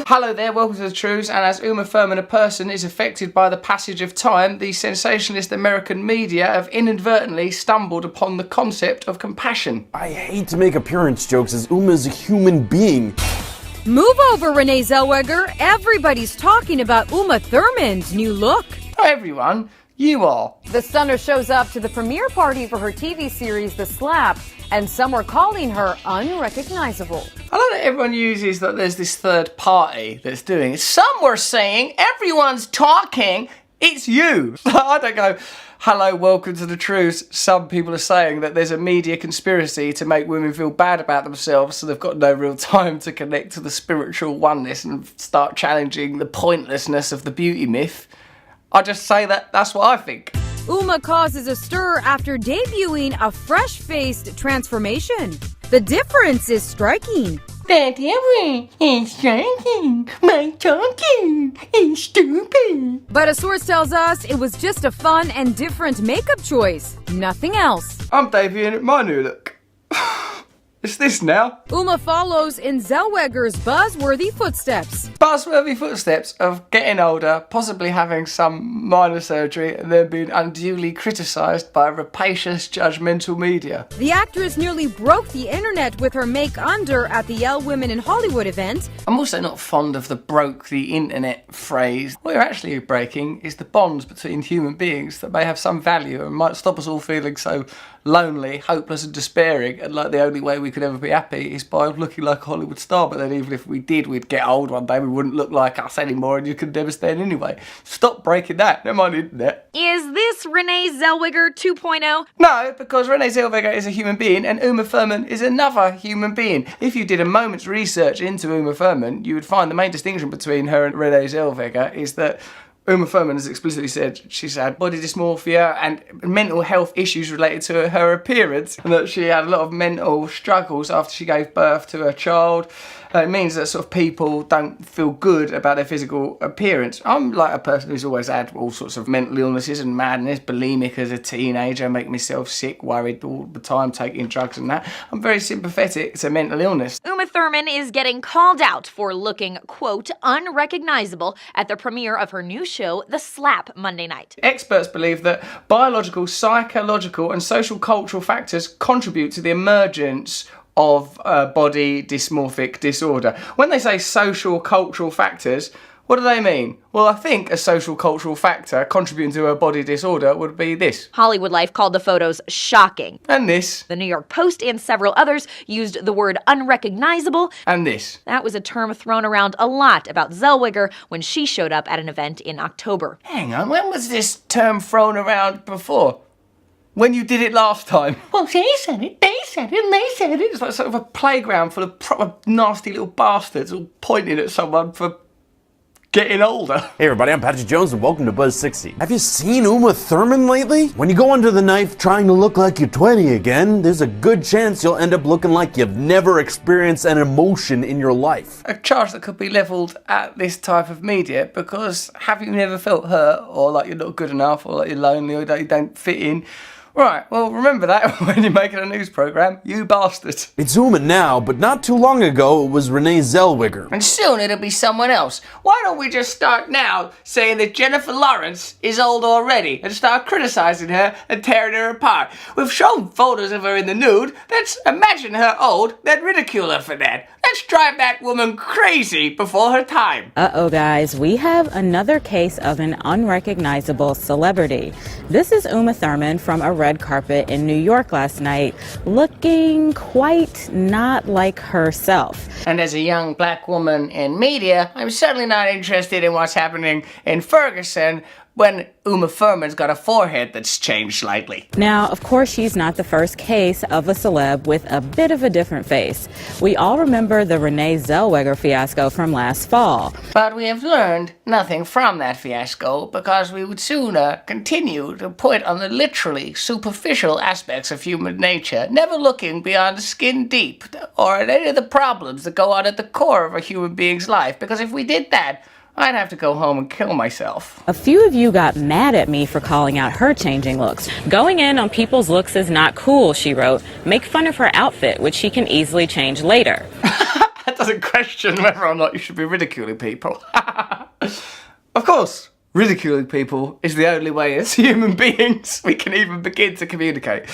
Hello there, welcome to the Trews, and as Uma Thurman, a person, is affected by the passage of time, the sensationalist American media have inadvertently stumbled upon the concept of compassion. I hate to make appearance jokes as Uma is a human being. Move over, Renee Zellweger. Everybody's talking about Uma Thurman's new look. Hi everyone, you are. The stunner shows up to the premiere party for her TV series The Slap, and some were calling her unrecognizable. I love that everyone uses that there's this third party that's doing it. Some were saying, everyone's talking, it's you. I don't go, hello, welcome to the Trews. Some people are saying that there's a media conspiracy to make women feel bad about themselves, so they've got no real time to connect to the spiritual oneness and start challenging the pointlessness of the beauty myth. I just say that that's what I think. Uma causes a stir after debuting a fresh-faced transformation. The difference is striking. The difference is striking. My talking is stupid. But a source tells us it was just a fun and different makeup choice. Nothing else. I'm debuting my new look. It's this now. Uma follows in Zellweger's buzzworthy footsteps. Buzzworthy footsteps of getting older, possibly having some minor surgery, and then being unduly criticised by rapacious, judgmental media. The actress nearly broke the internet with her make under at the Yell Women in Hollywood event. I'm also not fond of the broke the internet phrase. What you're actually breaking is the bonds between human beings that may have some value and might stop us all feeling so lonely, hopeless and despairing, and like the only way we could ever be happy is by looking like a Hollywood star. But then even if we did, we'd get old one day, we wouldn't look like us anymore, and you could never stand anyway. Stop breaking that. Never mind the internet. Is this Renee Zellweger 2.0? No, because Renee Zellweger is a human being and Uma Thurman is another human being. If you did a moment's research into Uma Thurman, you would find the main distinction between her and Renee Zellweger is that Uma Thurman has explicitly said she's had body dysmorphia and mental health issues related to her appearance, and that she had a lot of mental struggles after she gave birth to her child. It means that sort of people don't feel good about their physical appearance. I'm like a person who's always had all sorts of mental illnesses and madness, bulimic as a teenager, make myself sick, worried all the time, taking drugs and that. I'm very sympathetic to mental illness. Uma Thurman is getting called out for looking, quote, unrecognizable at the premiere of her new show, The Slap, Monday night. Experts believe that biological, psychological and social cultural factors contribute to the emergence of body dysmorphic disorder. When they say social cultural factors, what do they mean? Well, I think a social cultural factor contributing to a body disorder would be this. Hollywood Life called the photos shocking. And this. The New York Post and several others used the word unrecognizable. And this. That was a term thrown around a lot about Zellweger when she showed up at an event in October. Hang on, when was this term thrown around before? When you did it last time? Well, they said it, they said it, and they said it. It's like sort of a playground full of proper nasty little bastards all pointing at someone for getting older. Hey everybody, I'm Patrick Jones and welcome to Buzz 60. Have you seen Uma Thurman lately? When you go under the knife trying to look like you're 20 again, there's a good chance you'll end up looking like you've never experienced an emotion in your life. A charge that could be levelled at this type of media, because have you never felt hurt, or like you're not good enough, or like you're lonely, or that you don't fit in? Right, well, remember that when you're making a news programme, you bastard. It's Uma now, but not too long ago it was Renee Zellweger. And soon it'll be someone else. Why don't we just start now saying that Jennifer Lawrence is old already and start criticising her and tearing her apart? We've shown photos of her in the nude. Let's imagine her old, then ridicule her for that. Let's drive that woman crazy before her time. Uh-oh, guys, we have another case of an unrecognizable celebrity. This is Uma Thurman from a red carpet in New York last night, looking quite not like herself. And as a young black woman in media, I'm certainly not interested in what's happening in Ferguson when Uma Thurman's got a forehead that's changed slightly. Now, of course, she's not the first case of a celeb with a bit of a different face. We all remember the Renee Zellweger fiasco from last fall. But we have learned nothing from that fiasco, because we would sooner continue to point on the literally superficial aspects of human nature, never looking beyond skin deep or at any of the problems that go on at the core of a human being's life, because if we did that, I'd have to go home and kill myself. A few of you got mad at me for calling out her changing looks. Going in on people's looks is not cool, she wrote. Make fun of her outfit, which she can easily change later. I That doesn't question whether or not you should be ridiculing people. Of course, ridiculing people is the only way as human beings we can even begin to communicate.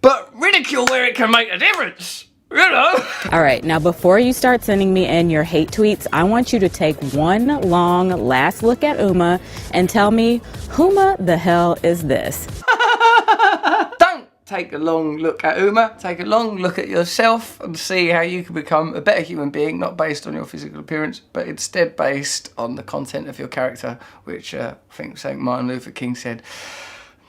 But ridicule where it can make a difference, you know? All right, now before you start sending me in your hate tweets, I want you to take one long last look at Uma and tell me, whom the hell is this? Don't take a long look at Uma, take a long look at yourself and see how you can become a better human being, not based on your physical appearance, but instead based on the content of your character, which I think St. Martin Luther King said.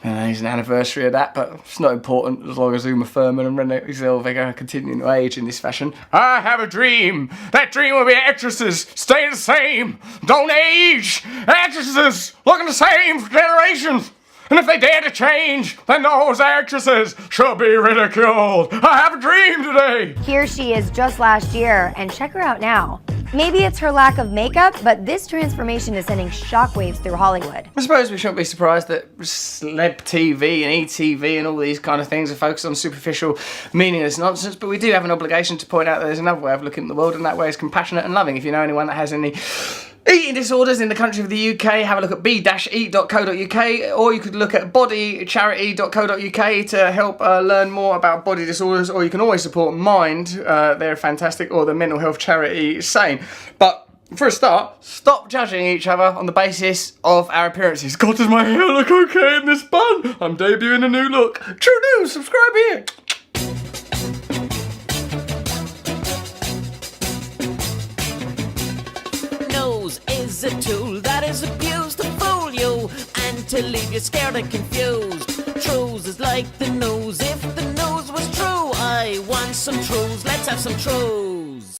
There's an anniversary of that, but it's not important as long as Uma Thurman and Renee Zellweger continue to age in this fashion. I have a dream. That dream will be actresses stay the same, don't age. Actresses looking the same for generations. And if they dare to change, then those actresses shall be ridiculed. I have a dream today. Here she is just last year, and check her out now. Maybe it's her lack of makeup, but this transformation is sending shockwaves through Hollywood. I suppose we shouldn't be surprised that celeb TV and ETV and all these kind of things are focused on superficial, meaningless nonsense, but we do have an obligation to point out that there's another way of looking at the world, and that way is compassionate and loving. If you know anyone that has any eating disorders in the country of the UK, have a look at b-eat.co.uk, or you could look at bodycharity.co.uk to help learn more about body disorders, or you can always support Mind, they're fantastic, or the mental health charity Sane. But for a start, stop judging each other on the basis of our appearances. God, does my hair look okay in this bun? I'm debuting a new look. True news, subscribe here. Is a tool that is abused to fool you and to leave you scared and confused. Trews is like the news. If the news was true, I want some Trews. Let's have some Trews.